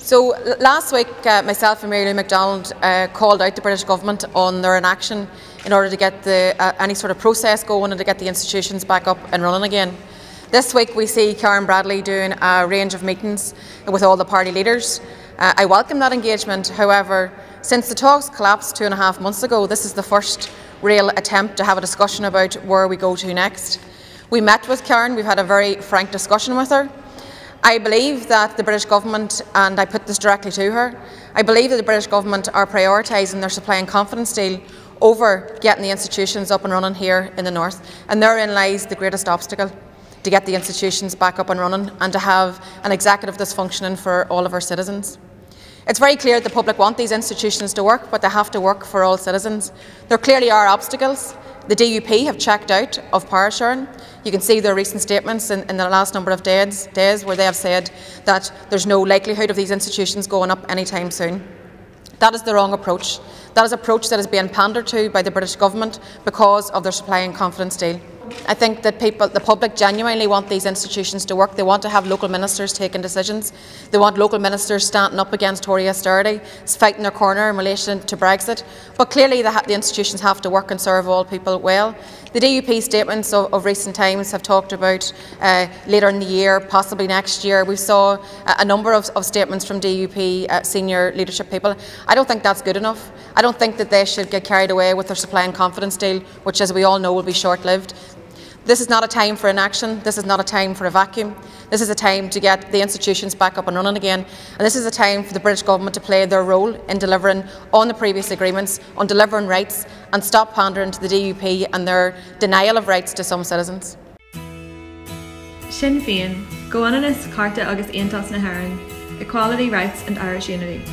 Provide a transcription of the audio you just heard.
So last week, myself and Michelle O'Neill MLA called out the British Government on their inaction in order to get any sort of process going and to get the institutions back up and running again. This week we see Karen Bradley doing a range of meetings with all the party leaders. I welcome that engagement. However, since the talks collapsed 2.5 months ago, this is the first real attempt to have a discussion about where we go to next. We met with Karen, we've had a very frank discussion with her. I believe that the British Government, and I put this directly to her, I believe that the British Government are prioritising their supply and confidence deal over getting the institutions up and running here in the north, and therein lies the greatest obstacle to get the institutions back up and running and to have an executive that's functioning for all of our citizens. It's very clear the public want these institutions to work, but they have to work for all citizens. There clearly are obstacles. The DUP have checked out of power sharing. You can see their recent statements in the last number of days where they have said that there's no likelihood of these institutions going up anytime soon. That is the wrong approach. That is an approach that is being pandered to by the British Government because of their supply and confidence deal. I think that the public genuinely want these institutions to work. They want to have local ministers taking decisions. They want local ministers standing up against Tory austerity, fighting their corner in relation to Brexit. But clearly the institutions have to work and serve all people well. The DUP statements of recent times have talked about later in the year, possibly next year. We saw a number of statements from DUP senior leadership people. I don't think that's good enough. I don't think that they should get carried away with their supply and confidence deal, which, as we all know, will be short-lived. This is not a time for inaction. This is not a time for a vacuum. This is a time to get the institutions back up and running again. And this is a time for the British Government to play their role in delivering on the previous agreements, on delivering rights, and stop pandering to the DUP and their denial of rights to some citizens. Sinn Féin, go on in carta agus aontas na hÉireann, equality, rights and Irish unity.